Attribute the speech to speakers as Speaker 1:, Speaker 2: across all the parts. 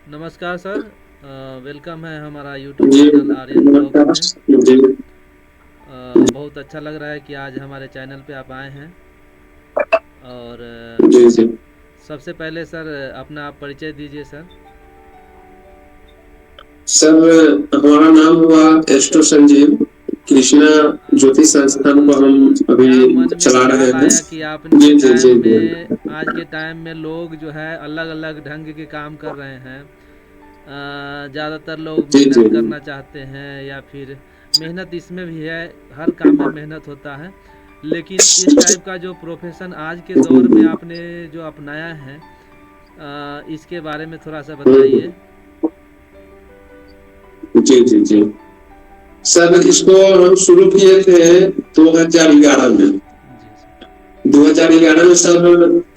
Speaker 1: नमस्कार sir. Welcome है हमारा यूट्यूब
Speaker 2: जी
Speaker 1: चैनल आर्यन ब्लॉग्स
Speaker 2: नमस्कार।
Speaker 1: में।
Speaker 2: जी
Speaker 1: बहुत अच्छा लग रहा है कि आज हमारे चैनल पे आप आए हैं। और
Speaker 2: जी जी
Speaker 1: सबसे पहले सर अपना आप परिचय दीजिए सर।
Speaker 2: सर, हमारा नाम हुआ एस्ट्रो संजीव। कृष्णा ज्योतिष संस्थान को हम अभी
Speaker 1: क्या मन में
Speaker 2: चला रहे
Speaker 1: ख्याल
Speaker 2: हैं।
Speaker 1: आया कि
Speaker 2: जी जी जी जी
Speaker 1: आज के टाइम में लोग जो है अलग अलग ढंग के काम कर रहे हैं। ज़्यादातर लोग
Speaker 2: जी जी
Speaker 1: मेहनत करना चाहते हैं या फिर मेहनत इसमें भी है। हर काम में मेहनत होता है। लेकिन इस टाइप का जो प्रोफेशन आज के
Speaker 2: जी
Speaker 1: दौर में
Speaker 2: जी
Speaker 1: आपने जो अपनाया है, इसके बारे में थोड़ा सा
Speaker 2: हम्म,
Speaker 1: बताइए।
Speaker 2: जी जी जी सर, इसको हम शुरू किए थे 2011 में।
Speaker 1: जी सर।
Speaker 2: 2011 में सर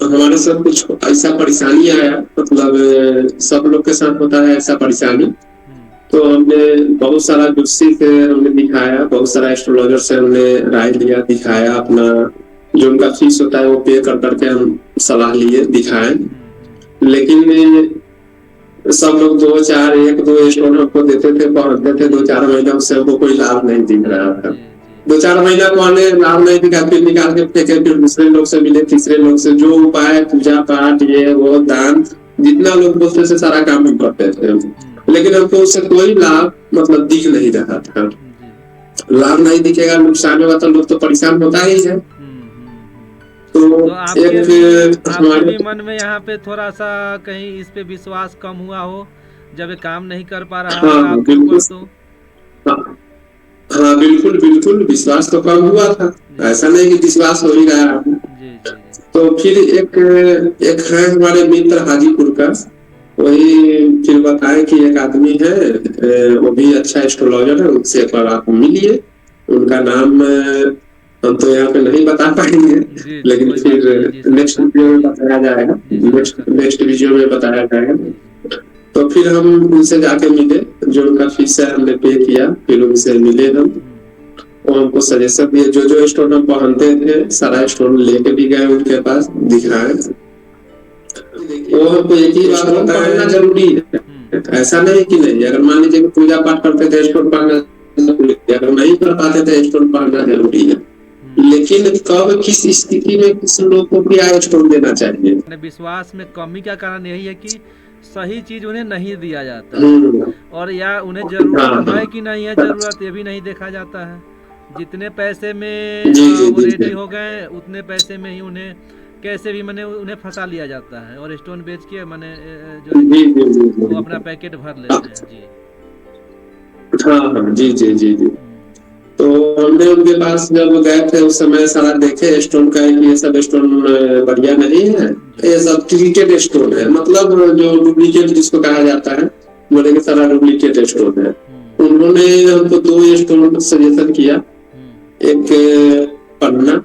Speaker 2: हमारे साथ कुछ ऐसा परेशानी आया, मतलब सब लोग के साथ होता है ऐसा परेशानी।
Speaker 1: हम्म।
Speaker 2: तो हमने बहुत सारा ज्योतिषी से हमने दिखाया, बहुत सारा एस्ट्रोलॉजर से हमने राय लिया, दिखाया अपना जो उनका फीस होता है वो पे कर करके हम सलाह लिए, दिखाए। लेकिन सब लोग दो चार एक दो स्टोन हमको देते थे, पढ़ते थे 2-4 महीना, उससे हमको कोई लाभ नहीं दिख रहा था।
Speaker 1: जी जी।
Speaker 2: 2-4 महीना को आने लाभ नहीं दिखा, फिर निकाल के फेंके, फिर दूसरे लोग से मिले, तीसरे लोग से, जो उपाय पूजा पाठ ये वो दान जितना लोग बोलते थे सारा काम हम करते थे। लेकिन हमको उससे कोई लाभ मतलब दिख नहीं रहा था।
Speaker 1: जी।
Speaker 2: लाभ नहीं दिखेगा, नुकसान होगा तो लोग तो परेशान होता ही है। तो
Speaker 1: तो
Speaker 2: एक
Speaker 1: आपके
Speaker 2: हमारे
Speaker 1: भी मन में यहाँ पे थोड़ा सा कहीं इस पे विश्वास कम हुआ हो, जब ये काम नहीं कर पा रहा
Speaker 2: हाँ
Speaker 1: होगा
Speaker 2: हाँ
Speaker 1: आपके ऊपर
Speaker 2: बिल्कुल।
Speaker 1: तो।
Speaker 2: हाँ हाँ बिल्कुल बिल्कुल, विश्वास तो कम हुआ था।
Speaker 1: जी
Speaker 2: ऐसा नहीं कि विश्वास हो ही रहा है।
Speaker 1: जी जी जी।
Speaker 2: तो फिर एक एक है हमारे मित्र हाजीपुर का, वही फिर बताए कि एक आदमी है, वो भी अच्छा एस्ट्रोलॉजर है, उनसे एक बार आप मिलिए। उनका नाम हम तो यहाँ पे नहीं बता पाएंगे,
Speaker 1: जी जी,
Speaker 2: लेकिन
Speaker 1: कोई बात नहीं जी,
Speaker 2: फिर
Speaker 1: समझ
Speaker 2: नेक्स्ट
Speaker 1: सकते
Speaker 2: वीडियो
Speaker 1: हैं
Speaker 2: में
Speaker 1: जी।
Speaker 2: बताया जाएगा।
Speaker 1: जी समझ
Speaker 2: नेक्स्ट
Speaker 1: सकते हैं
Speaker 2: नेक्स्ट
Speaker 1: जी।
Speaker 2: वीडियो में बताया जाएगा।
Speaker 1: जी जी।
Speaker 2: तो फिर हम उनसे जाके मिले, जो उनका फीस है हमने पे किया, फिर उनसे मिले हम। वो हमको सजेशन दिए, जो जो स्टोन हम पहनते थे सारा स्टोन लेके भी गए उनके पास, दिखाए। वो हमको एक ही बात बताना जरूरी है, ऐसा नहीं कि नहीं। अगर मान लीजिए कि पूजा पाठ करते थे स्टोन पहनना जरूरी है, अगर नहीं कर पाते थे स्टोन पहनना जरूरी है। लेकिन कब किस स्थिति में किस लोग को क्या स्टोन देना चाहिए।
Speaker 1: अपने विश्वास में कमी का कारण यही है कि सही चीज उन्हें नहीं दिया जाता है।
Speaker 2: हम्म।
Speaker 1: और या उन्हें
Speaker 2: हाँ
Speaker 1: जरूरत है
Speaker 2: हाँ।
Speaker 1: कि नहीं है जरूरत, ये भी नहीं देखा जाता है। जितने पैसे में
Speaker 2: जी जी
Speaker 1: वो
Speaker 2: जी
Speaker 1: रेडी
Speaker 2: जी
Speaker 1: हो गए, उतने पैसे में ही उन्हें कैसे भी मैंने उन्हें फंसा लिया जाता है और स्टोन बेच के मैंने जो है
Speaker 2: जी
Speaker 1: कि
Speaker 2: जी जी
Speaker 1: वो
Speaker 2: जी।
Speaker 1: अपना पैकेट भर
Speaker 2: हाँ
Speaker 1: लेते हैं जी।
Speaker 2: हाँ हाँ, जी जी जी जी। तो हमने उनके पास जब गए थे उस समय सारा देखे स्टोन का है कि ये सब स्टोन बढ़िया नहीं है।
Speaker 1: जी
Speaker 2: ये सब ट्रीटेड स्टोन है, मतलब जो डुप्लीकेट जिसको कहा जाता है, बोले कि सारा डुप्लीकेट स्टोन है। उन्होंने हमको दो स्टोन सजेशन किया, एक पन्ना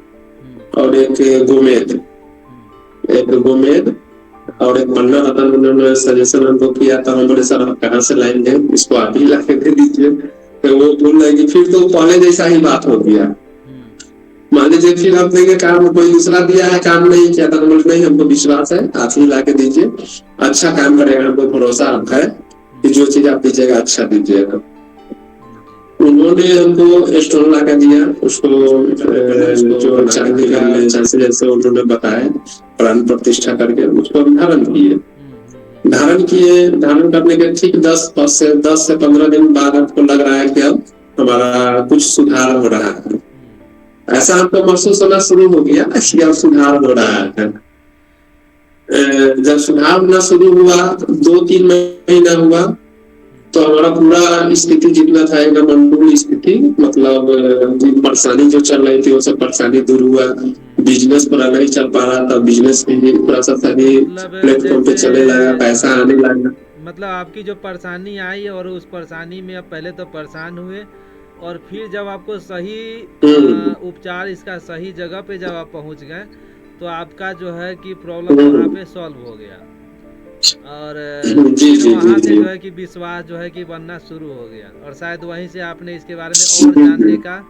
Speaker 2: और एक गोमेद। एक गोमेद और एक पन्ना रतन उन्होंने सजेशन हमको किया, तो हम बोले सर हम कहाँ से लाएंगे, इसको आप ही ला के दे दीजिए। तो वो बोल रहे कि फिर तो पहले जैसा ही बात हो गया। मान लीजिए फिर आप देंगे काम, कोई दूसरा दिया है काम नहीं किया था, तो बोले नहीं हमको विश्वास है आप ही ला के दीजिए, अच्छा काम करेगा, हमको भरोसा है कि जो चीज आप दीजिएगा अच्छा दीजिएगा। उन्होंने हमको स्टोन ला कर दिया, उसको जो चांदी का जैसे जैसे उन्होंने बताया प्राण प्रतिष्ठा करके उसको हम धारण किए। धारण किए, धारण करने के ठीक 10 से 15 दिन बाद हमको लग रहा है कि अब हमारा कुछ सुधार हो रहा है। ऐसा हमको महसूस होना शुरू हो गया कि अब सुधार हो रहा है। जब सुधार होना शुरू हुआ 2-3 महीना हुआ, तो हमारा पूरा स्थिति जितना था एकदम अनुकूल स्थिति, मतलब परेशानी जो चल रही थी वो सब परेशानी दूर हुआ। बिजनेस पूरा नहीं चल पा रहा था, बिजनेस भी पूरा सब सही
Speaker 1: मतलब
Speaker 2: प्लेटफॉर्म पे
Speaker 1: जैसे
Speaker 2: चले लगा, पैसा आने लगा।
Speaker 1: मतलब आपकी जो परेशानी आई और उस परेशानी में आप पहले तो परेशान हुए, और फिर जब आपको सही
Speaker 2: हम्म
Speaker 1: उपचार इसका सही जगह पे जब आप पहुंच गए, तो आपका जो है कि प्रॉब्लम वहाँ
Speaker 2: हम्म।
Speaker 1: पे सॉल्व हो गया। और
Speaker 2: जी
Speaker 1: फिर
Speaker 2: जी जी
Speaker 1: वहाँ से
Speaker 2: जी
Speaker 1: जो है कि विश्वास जो है कि बनना शुरू हो गया, और शायद वहीं से आपने इसके बारे में और जानने का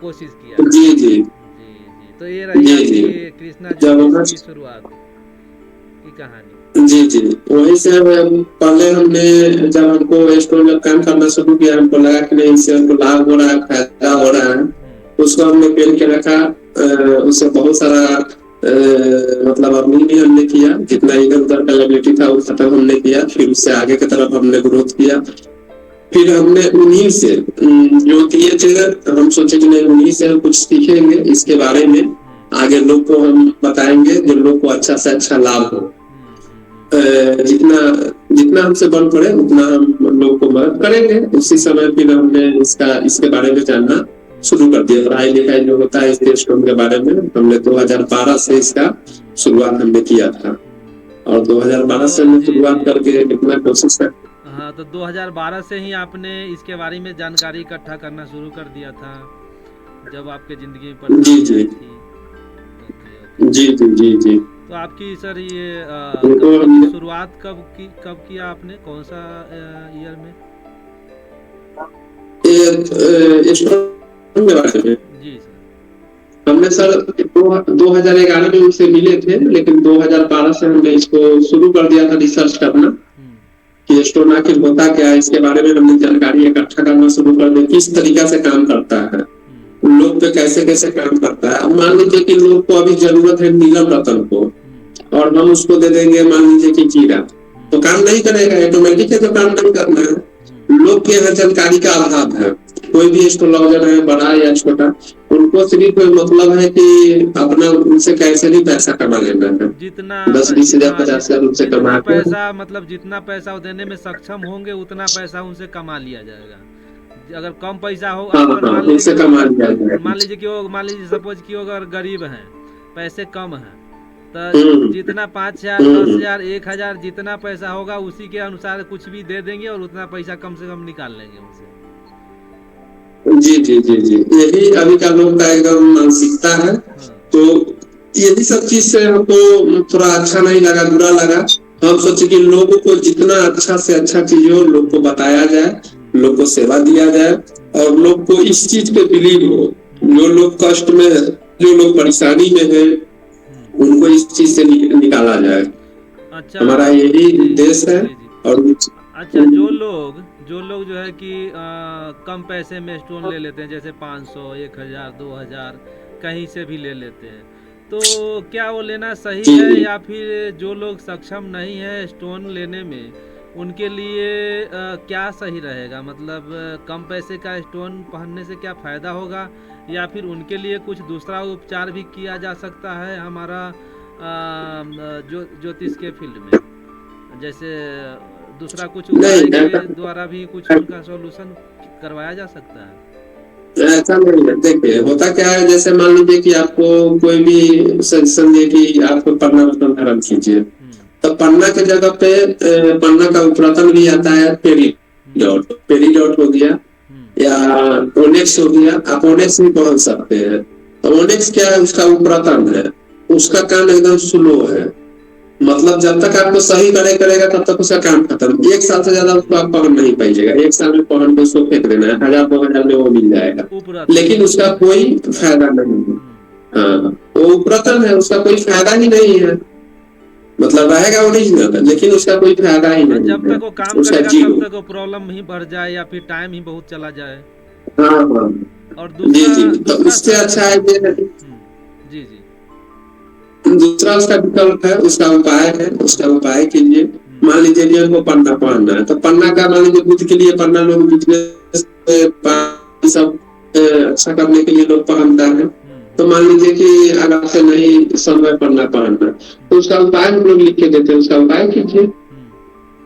Speaker 1: कोशिश किया।
Speaker 2: जी जी
Speaker 1: जी जी, तो ये रही
Speaker 2: जी जी।
Speaker 1: आपकी कृष्णा
Speaker 2: जब
Speaker 1: ज्योतिष
Speaker 2: हमें
Speaker 1: की शुरुआत की कहानी।
Speaker 2: जी जी, वही से पहले हमने, जब हमको स्टोर जब काम करना शुरू किया, हमको लगा कि नहीं इससे हमको लाभ हो रहा है, फायदा हो रहा है, उसको हमने पेन के रखा। उससे बहुत सारा मतलब अर्निंग भी हमने किया, जितना इधर उधर का लायबिलिटी था वो खत्म हमने किया, फिर उससे आगे की तरफ हमने ग्रोथ किया। फिर हमने उन्हीं से जो किए थे, हम सोचे कि नहीं उन्हीं से हम कुछ सीखेंगे इसके बारे में, आगे लोग को हम बताएंगे जो लोग को अच्छा से अच्छा लाभ हो। जितना जितना हमसे बन पड़े उतना हम लोग को मदद करेंगे। उसी समय फिर हमने इसके बारे में जानना शुरू कर दिया। पढ़ाई लिखाई जो होता है इस स्टोन के बारे में हमने 2012 से इसका शुरुआत हमने किया था, और 2012 से हमने शुरुआत करके कितना कोशिश कर।
Speaker 1: हाँ, तो 2012 से ही आपने इसके बारे में जानकारी इकट्ठा करना शुरू कर दिया था, जब आपके ज़िंदगी में
Speaker 2: जी
Speaker 1: परेशानी
Speaker 2: जी
Speaker 1: आई थी। Okay, okay.
Speaker 2: जी जी जी जी।
Speaker 1: तो आपकी सर ये
Speaker 2: उनको
Speaker 1: कंपनी की
Speaker 2: हमने
Speaker 1: शुरुआत कब किया आपने, कौन सा ईयर में?
Speaker 2: स्टोन के बारे में
Speaker 1: जी सर।
Speaker 2: हमने सर 2011 में उनसे मिले थे, लेकिन 2012 से हमने इसको शुरू कर दिया था रिसर्च करना कि स्टोन आखिर होता क्या है। इसके बारे में हमने जानकारी इकट्ठा करना शुरू कर दी, किस तरीका से काम करता है, लोग पे कैसे कैसे काम करता है। अब मान लीजिए कि लोग को अभी जरूरत है नीलम रतन को, और हम उसको दे देंगे मान लीजिए कि जीरा, तो काम नहीं करेगा, ऑटोमेटिक है, तो काम नहीं करना है। लोग के यहाँ जानकारी का अभाव है। कोई भी एस्ट्रोलॉजर है बड़ा या छोटा, उनको सिर्फ मतलब है कि अपना उनसे कैसे भी पैसा कमा लेना है,
Speaker 1: जितना
Speaker 2: 10-20 हजार
Speaker 1: हाँ,
Speaker 2: 50 हजार उनसे
Speaker 1: जितना
Speaker 2: कमा के।
Speaker 1: पैसा, मतलब जितना पैसा वो देने में सक्षम होंगे उतना पैसा उनसे कमा लिया जाएगा। अगर कम पैसा हो,
Speaker 2: हाँ
Speaker 1: अगर
Speaker 2: हाँ,
Speaker 1: मान लीजिए
Speaker 2: उनसे
Speaker 1: कि
Speaker 2: कमा लिया जाएगा।
Speaker 1: मान लीजिए सपोज कि वो अगर गरीब हैं, पैसे कम हैं, तो जितना 5,000 10,000 1,000 जितना पैसा होगा उसी के अनुसार कुछ भी दे देंगे और उतना पैसा कम से कम निकाल लेंगे उनसे।
Speaker 2: जी जी जी जी, यही अभी का लोग का एकदम मानसिकता है। तो यही सब चीज से हमको थोड़ा अच्छा नहीं लगा, बुरा लगा। हम सोचे कि लोगों को जितना अच्छा से अच्छा चीज हो लोग को बताया जाए, लोग को सेवा दिया जाए, और लोग को इस चीज पे बिलीव हो। जो लोग कष्ट में है, जो लोग परेशानी में है, उनको इस चीज से निकाला जाए।
Speaker 1: अच्छा,
Speaker 2: हमारा यही देश है। और
Speaker 1: अच्छा, जो लोग जो है कि कम पैसे में स्टोन ले लेते हैं, जैसे 500 1,000 2,000 कहीं से भी ले लेते हैं, तो क्या वो लेना सही है, या फिर जो लोग सक्षम नहीं है स्टोन लेने में उनके लिए क्या सही रहेगा? मतलब कम पैसे का स्टोन पहनने से क्या फ़ायदा होगा, या फिर उनके लिए कुछ दूसरा उपचार भी किया जा सकता है हमारा ज्योतिष के फील्ड में? जैसे दूसरा कुछ उपाय के द्वारा भी कुछ उनका सॉल्यूशन करवाया जा सकता है?
Speaker 2: ऐसा नहीं है। देखिए होता क्या है, जैसे मान लीजिए कि आपको कोई भी सजेशन दे कि आपको पन्ना रत्न धारण कीजिए, तो पन्ना के जगह पे पन्ना का उपरतन भी आता है, पेरीडॉट हो गया या ओनेक्स हो गया। आप ओनेक्स भी पहन सकते हैं। तो ओनेक्स क्या है, उसका उपरतन है, उसका काम एकदम स्लो है। मतलब जब तक आपको सही करेगा तब तक उसका काम खत्म। 1 साल से ज्यादा उसको आप पहन नहीं पाइएगा। 1 साल में पहन के उसको फेंक देना है, 1000-2000 में वो मिल जाएगा, लेकिन उसका कोई फायदा नहीं है। हाँ, वो उपरतन है, उसका कोई फायदा ही नहीं है। मतलब रहेगा ओरिजिनल, लेकिन उसका कोई फायदा ही नहीं
Speaker 1: जब
Speaker 2: है,
Speaker 1: तक वो काम
Speaker 2: उसका
Speaker 1: करेगा
Speaker 2: जीरो।
Speaker 1: तब तक वो प्रॉब्लम ही बढ़ जाए, या फिर टाइम ही बहुत चला जाए।
Speaker 2: हाँ हाँ,
Speaker 1: और
Speaker 2: जी जी, तो
Speaker 1: दूसरा
Speaker 2: उससे अच्छा है
Speaker 1: जी जी,
Speaker 2: दूसरा उसका विकल्प है, उसका उपाय है। उसका उपाय के लिए मान लीजिए कि हमको पन्ना पहनना है, तो पन्ना का मान लीजिए बुद्ध के लिए पन्ना लोग बिजनेस सब अच्छा करने के लिए लोग पहनता है। तो मान लीजिए कि अगर से नहीं समय पन्ना पहनना, तो उसका उपाय हम लोग लिख के देते हैं। उसका उपाय कीजिए,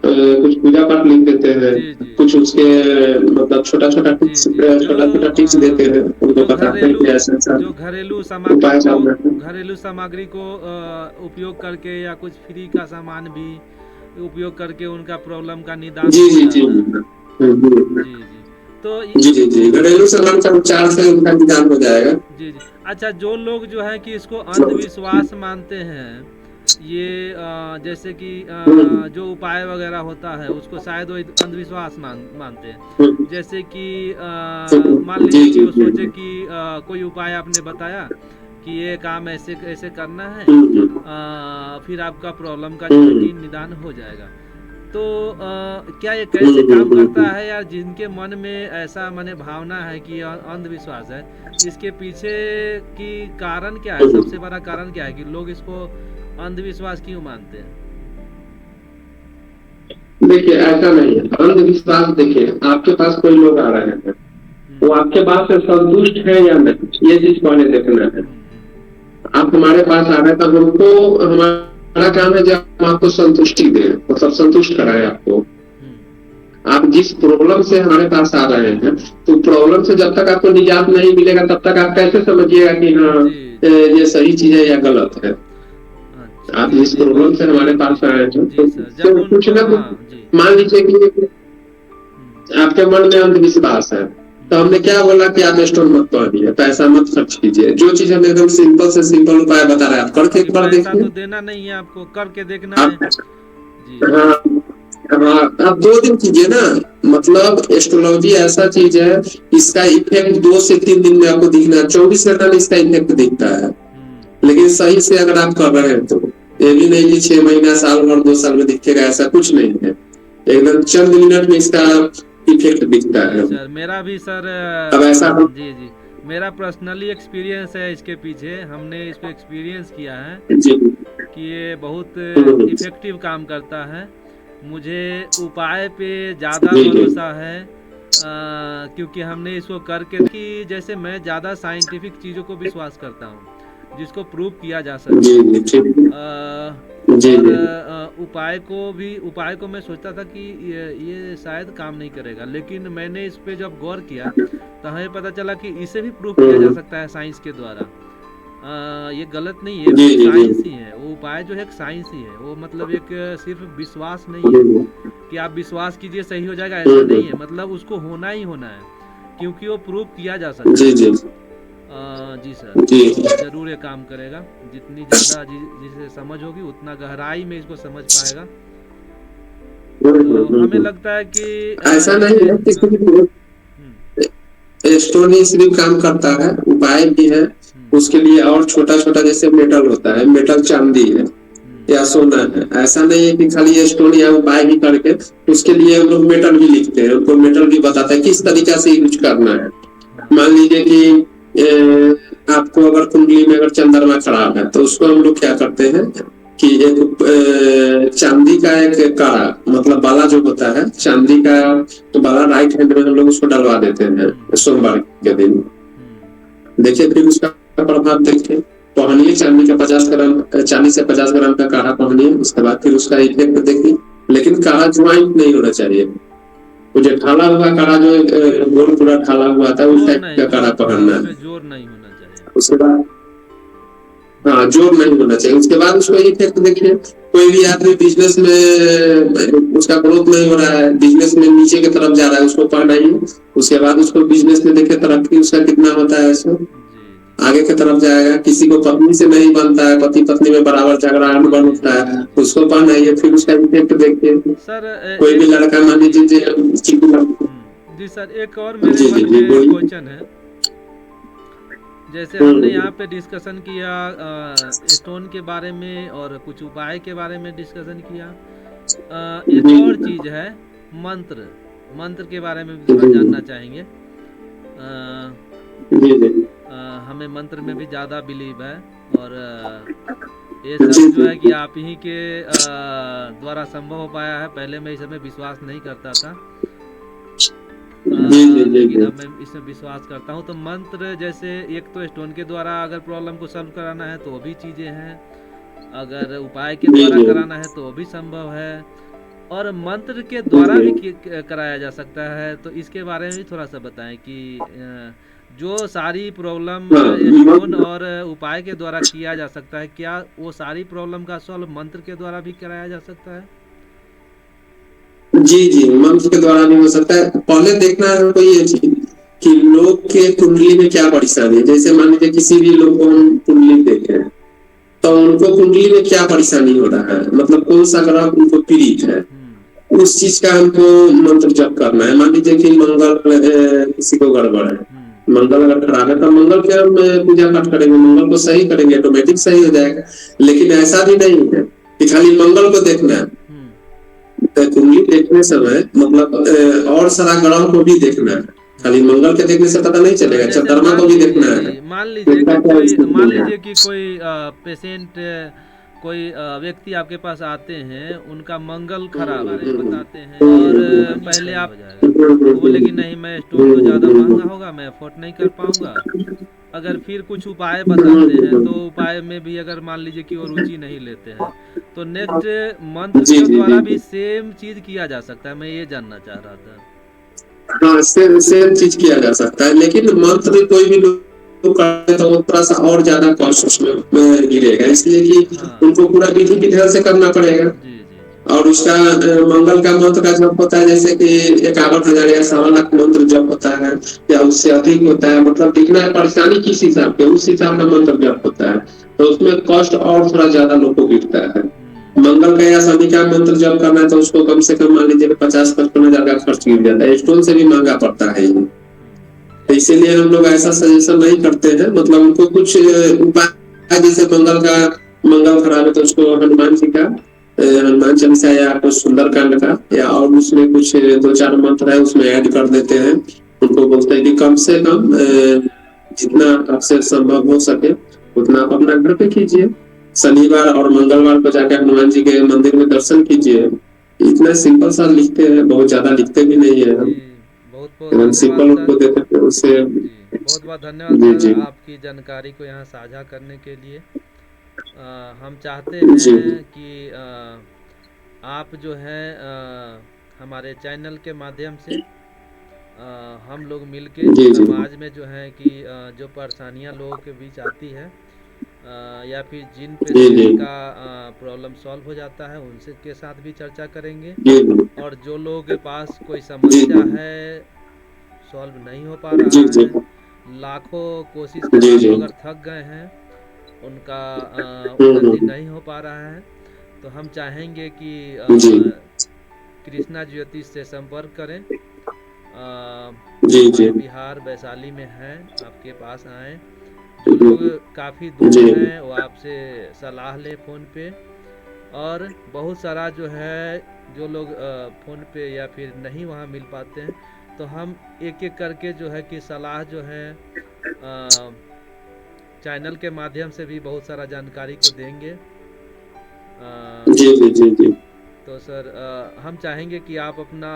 Speaker 2: कुछ पूजा पाठ लिख देते हैं, कुछ उसके मतलब छोटा छोटा टिप्स देते हैं, उनको बताते हैं कि ऐसा
Speaker 1: जो घरेलू
Speaker 2: उपाय
Speaker 1: सामग्री को उपयोग करके, या कुछ फ्री का सामान भी उपयोग करके उनका प्रॉब्लम का निदान
Speaker 2: जी
Speaker 1: हो
Speaker 2: जी
Speaker 1: जाता
Speaker 2: जी
Speaker 1: है। जी जी, तो
Speaker 2: जी जी जी, घरेलू सामान का उपचार से उनका निदान हो जाएगा।
Speaker 1: जी जी। अच्छा, जो लोग जो है कि इसको अंधविश्वास मानते हैं, ये जैसे कि जो उपाय वगैरह होता है उसको शायद वो अंधविश्वास मानते हैं। जैसे कि मान लीजिए कि वो सोचे कि कोई उपाय आपने बताया कि ये काम ऐसे ऐसे करना है,
Speaker 2: हम्म,
Speaker 1: फिर आपका प्रॉब्लम का जो है कि निदान हो जाएगा। तो क्या ये कैसे काम
Speaker 2: हम्म,
Speaker 1: करता है यार, जिनके मन में ऐसा माने भावना है कि अंधविश्वास है, इसके पीछे की कारण क्या है, सबसे बड़ा कारण क्या है कि लोग इसको अंधविश्वास क्यों मानते हैं?
Speaker 2: देखिए ऐसा नहीं है अंधविश्वास। देखिए आपके पास कोई लोग आ रहे हैं, वो आपके बात से संतुष्ट है या नहीं, ये चीज पहले देखना है। आप हमारे पास आ रहे हैं तो हमको, हमारा काम है जब हम आपको संतुष्टि दें, मतलब संतुष्ट कराए आपको। आप जिस प्रॉब्लम से हमारे पास आ रहे हैं, तो प्रॉब्लम से जब तक आपको निजात नहीं मिलेगा तब तक आप कैसे समझिएगा कि हाँ ये सही चीज है या गलत है। आप जिस प्रॉब्लम से हमारे पास आए हैं तो कुछ ना कुछ मान लीजिए कि आपके मन में अंधविश्वास है, तो हमने क्या बोला कि आप स्टोन मत पहनिए, पैसा मत खर्च कीजिए। जो चीज हम एकदम सिंपल से सिंपल उपाय बता रहे हैं, आप करके एक बार देखिए।
Speaker 1: तो देना नहीं है आपको, करके देखना है।
Speaker 2: हाँ हाँ, आप 2 दिन कीजिए ना। मतलब एस्ट्रोलॉजी ऐसा चीज है, इसका इफेक्ट 2 से 3 दिन में आपको दिखना, 24 घंटा में इसका इफेक्ट दिखता है। लेकिन सही से अगर आप कर रहे हैं तो ये भी नहीं कि 6 महीना, साल भर, 2 साल में दिखेगा, ऐसा कुछ नहीं है। एकदम चंद मिनट में इसका इफेक्ट दिखता है।
Speaker 1: सर मेरा भी सर
Speaker 2: अब ऐसा
Speaker 1: जी जी मेरा पर्सनली एक्सपीरियंस है इसके पीछे, हमने इसको एक्सपीरियंस किया है
Speaker 2: जी
Speaker 1: कि ये बहुत इफेक्टिव काम करता है। मुझे उपाय पे ज़्यादा भरोसा है, क्योंकि हमने इसको करके कि जैसे मैं ज़्यादा साइंटिफिक चीज़ों को विश्वास करता हूँ जिसको प्रूव किया जा सके। और उपाय को मैं सोचता था कि ये शायद काम नहीं करेगा, लेकिन मैंने इस पे जब गौर किया तो हमें पता चला कि इसे भी प्रूव किया जा सकता है साइंस के द्वारा। ये गलत नहीं है, वो साइंस ही है। वो उपाय जो है एक साइंस ही है। वो मतलब एक सिर्फ विश्वास नहीं है कि आप विश्वास कीजिए सही हो जाएगा, ऐसा नहीं है। मतलब उसको होना ही होना है, क्योंकि वो प्रूव किया जा सकता है। जी सर, तो जरूर ये काम करेगा। जितनी ज़्यादा जिसे समझ होगी उतना गहराई में इसको समझ पाएगा। तो हमें लगता है कि
Speaker 2: ऐसा नहीं है कि स्टोन ही सिर्फ काम करता है, उपाय भी है उसके लिए। और छोटा छोटा जैसे मेटल होता है, मेटल चांदी है या सोना है, ऐसा नहीं है कि खाली स्टोन या उपाय भी करके। उसके लिए हम लोग मेटल भी लिखते हैं, उनको मेटल भी बताता है किस तरीका से यूज करना है। मान लीजिए कि आपको अगर कुंडली में अगर चंद्रमा खराब है, तो उसको हम लोग क्या करते हैं कि एक चांदी का एक काड़ा, मतलब बाला जो होता है चांदी का, तो बाला राइट हैंड में हम लोग उसको डलवा देते हैं सोमवार के दिन। देखिए फिर उसका प्रभाव देखिए। पहनिए चांदी का 50 ग्राम, 40 से 50 ग्राम का काढ़ा पहनिए, उसके बाद फिर उसका इफेक्ट देखिए। लेकिन काढ़ा ज्वाइंट नहीं होना चाहिए। वो जो ढाला हुआ काढ़ा, जो गोल पूरा ढाला हुआ था, उस टाइप का काढ़ा पहनना है।
Speaker 1: जोर नहीं होना चाहिए।
Speaker 2: उसके बाद हाँ, जोर नहीं होना चाहिए। उसके बाद उसको इफेक्ट देखिए। कोई भी आदमी बिजनेस में उसका ग्रोथ नहीं हो रहा है, बिजनेस में नीचे की तरफ जा रहा है, उसको पहनाइए। उसके बाद उसको बिजनेस में देखे तरक्की उसका कितना होता है, ऐसे आगे की तरफ जाएगा। किसी को पत्नी से नहीं बनता है, पति पत्नी में बराबर झगड़ा अनुभव होता है, उसको पहनाइए, फिर उसका इफेक्ट देखिए।
Speaker 1: सर
Speaker 2: कोई भी लड़का मान लीजिए
Speaker 1: जी सर, एक और मेरे मन में क्वेश्चन है। जैसे हमने यहाँ पे डिस्कशन किया स्टोन के बारे में और कुछ उपाय के बारे में डिस्कशन किया। एक और चीज है मंत्र के बारे में भी थोड़ा जानना चाहेंगे। हमें मंत्र में भी ज़्यादा बिलीव है, और ये सब जो है कि आप ही के द्वारा संभव हो पाया है। पहले मैं इस समय विश्वास नहीं करता था, लेकिन अब मैं इसमें विश्वास करता हूँ। तो मंत्र जैसे एक तो स्टोन के द्वारा अगर प्रॉब्लम को सॉल्व कराना है तो वो भी चीज़ें हैं, अगर उपाय के द्वारा कराना है तो वो भी संभव है, और मंत्र के द्वारा भी कराया जा सकता है। तो इसके बारे में भी थोड़ा सा बताएं कि जो सारी प्रॉब्लम स्टोन और उपाय के द्वारा किया जा सकता है, क्या वो सारी प्रॉब्लम का सॉल्व मंत्र के द्वारा भी कराया जा सकता है?
Speaker 2: जी, मंत्र के द्वारा भी हो सकता है। पहले देखना है कोई ये चीज कि लोग के कुंडली में क्या परेशानी है। जैसे मान लीजिए किसी भी लोग को हम कुंडली देखें, तो उनको कुंडली में क्या परेशानी हो रहा है, मतलब कौन सा ग्रह उनको पीड़ित है, उस चीज का हमको मंत्र जप करना है। मान लीजिए कि मंगल किसी को गड़बड़ है, मंगल अगर खराब है तो मंगल के हम पूजा पाठ करेंगे, मंगल को सही करेंगे, ऑटोमेटिक सही हो जाएगा। लेकिन ऐसा भी नहीं है कि खाली मंगल को देखना है। कुंडली देखने समय मतलब और सारा ग्रह को भी देखना है, खाली मंगल के देखने से पता नहीं चलेगा,
Speaker 1: जैसे
Speaker 2: चंद्रमा को भी देखना है।
Speaker 1: मान लीजिए
Speaker 2: इसका
Speaker 1: कि
Speaker 2: क्या
Speaker 1: कोई
Speaker 2: स्थिति
Speaker 1: मान
Speaker 2: है?
Speaker 1: लीजिए कि कोई पेशेंट कोई व्यक्ति आपके पास आते हैं, उनका मंगल खराब है बताते हैं, और पहले आप वो बोले कि नहीं मैं स्टोन तो ज़्यादा महंगा होगा, मैं अफोर्ड नहीं कर पाऊंगा। अगर फिर कुछ उपाय बताते हैं तो उपाय में भी अगर मान लीजिए कि वो रुचि नहीं लेते हैं, तो नेक्स्ट मंत्र
Speaker 2: जी
Speaker 1: के
Speaker 2: जी
Speaker 1: द्वारा
Speaker 2: जी
Speaker 1: भी
Speaker 2: जी।
Speaker 1: सेम चीज़ किया जा सकता है, मैं ये जानना चाह रहा था।
Speaker 2: हाँ, सेम चीज किया जा सकता है, लेकिन मंत्र कोई भी लोग करे तो वो थोड़ा सा और ज्यादा कॉस्ट उसमें गिरेगा, इसलिए कि
Speaker 1: हाँ
Speaker 2: उनको पूरा विधि विधान से करना पड़ेगा।
Speaker 1: जी जी जी।
Speaker 2: और उसका मंगल का मंत्र का जप होता है जैसे कि 51,000 या 1,15,00,000 मंत्र जप होता है, या उससे अधिक होता है, मतलब कितना परेशानी किस हिसाब के उस हिसाब का मंत्र जप होता है, तो उसमें कॉस्ट और थोड़ा ज्यादा लोग को गिरता है। मंगल का या शनि का मंत्र जप करना है तो उसको कम से कम मान लीजिए 50-55,000 का खर्च गिर जाता है, स्टोन से भी महंगा पड़ता है ये। तो इसीलिए हम लोग ऐसा सजेशन नहीं करते हैं, मतलब उनको कुछ उपाय, जैसे मंगल खराब है तो उसको हनुमान जी का हनुमान चालीसा या कुछ सुंदरकांड का, या और उसमें कुछ 2-4 मंत्र है उसमें ऐड कर देते हैं। उनको बोलते हैं कि कम से कम जितना आपसे संभव हो सके उतना आप अपना घर पे कीजिए, शनिवार और मंगलवार को जाकर हनुमान जी के मंदिर में दर्शन कीजिए। इतना सिंपल सा लिखते हैं, बहुत ज्यादा लिखते भी नहीं है हम,
Speaker 1: जी बहुत बहुत धन्यवाद
Speaker 2: सिंपल
Speaker 1: सर।
Speaker 2: उनको देते हैं उससे।
Speaker 1: जी बहुत बहुत धन्यवाद
Speaker 2: जी
Speaker 1: सर
Speaker 2: जी
Speaker 1: आपकी जानकारी को यहाँ साझा करने के लिए। हम चाहते
Speaker 2: जी
Speaker 1: हैं कि आप जो है हमारे चैनल के माध्यम से हम लोग मिलके
Speaker 2: जी जी
Speaker 1: समाज में जो है कि जो परेशानियाँ लोगों के बीच आती है, या फिर जिन
Speaker 2: जी
Speaker 1: पेशेंट
Speaker 2: जी
Speaker 1: का प्रॉब्लम सॉल्व हो जाता है उनसे के साथ भी चर्चा करेंगे।
Speaker 2: जी जी
Speaker 1: और जो लोगों के पास कोई
Speaker 2: जी
Speaker 1: समस्या है, सॉल्व नहीं हो पा
Speaker 2: जी
Speaker 1: रहा
Speaker 2: जी
Speaker 1: है, लाखों कोशिश के
Speaker 2: जी
Speaker 1: बाद
Speaker 2: जी
Speaker 1: वो अगर थक गए हैं, उनका उन्नति नहीं हो पा रहा है, तो हम चाहेंगे कि
Speaker 2: जी
Speaker 1: कृष्णा ज्योतिष से संपर्क करें।
Speaker 2: जी
Speaker 1: हमारे
Speaker 2: जी
Speaker 1: बिहार वैशाली में हैं, आपके पास आएँ। जो लोग काफ़ी दूर
Speaker 2: जी
Speaker 1: हैं वो आपसे सलाह लें फ़ोन पे। और बहुत सारा जो है जो लोग फ़ोन पे या फिर नहीं वहाँ मिल पाते हैं, तो हम एक एक करके जो है कि सलाह जो है चैनल के माध्यम से भी बहुत सारा जानकारी को देंगे।
Speaker 2: जी जी जी जी
Speaker 1: तो सर हम चाहेंगे कि आप अपना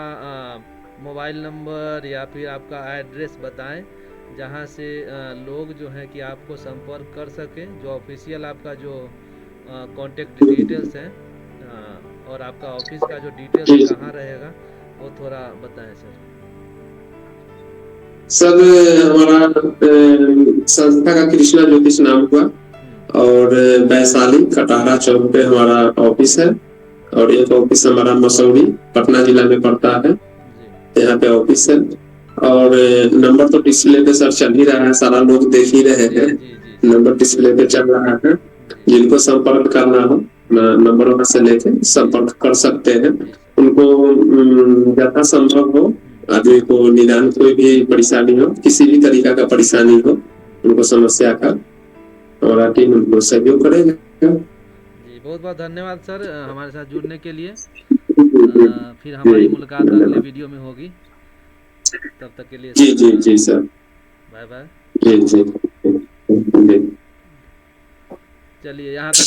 Speaker 1: मोबाइल नंबर या फिर आपका एड्रेस बताएं, जहां से लोग जो हैं कि आपको संपर्क कर सकें, जो ऑफिशियल आपका जो कॉन्टेक्ट डिटेल्स हैं, और आपका ऑफिस का जो डिटेल्स
Speaker 2: जी
Speaker 1: कहाँ रहेगा वो थोड़ा बताएं सर।
Speaker 2: सर हमारा संस्था का कृष्णा ज्योतिष नाम हुआ, और वैशाली कटारा चौक पे हमारा ऑफिस है, और एक ऑफिस हमारा मसौरी पटना जिला में पड़ता है,
Speaker 1: जी
Speaker 2: यहाँ पे ऑफिस है। और नंबर तो डिस्प्ले पे सर चल ही रहा है, सारा लोग देख ही रहे
Speaker 1: जी
Speaker 2: हैं,
Speaker 1: जी जी सर।
Speaker 2: नंबर डिस्प्ले पे चल रहा है।
Speaker 1: जी
Speaker 2: जिनको संपर्क करना हो नंबर वहां से लेके संपर्क कर सकते हैं।
Speaker 1: जी सर।
Speaker 2: उनको ज्यादा संभव हो, आदमी को निदान कोई भी परेशानी हो, किसी भी तरीका का परेशानी हो, उनको समस्या का हमारा टीम उनको सहयोग करेगा।
Speaker 1: जी बहुत बहुत धन्यवाद सर हमारे साथ जुड़ने के लिए। फिर हमारी
Speaker 2: जी
Speaker 1: मुलाकात अगले
Speaker 2: धन्यवाद।
Speaker 1: वीडियो में होगी। तब तक के लिए
Speaker 2: जी
Speaker 1: सर
Speaker 2: जी जी सर।
Speaker 1: Bye bye.
Speaker 2: जी जी जी।
Speaker 1: चलिए यहाँ तक तो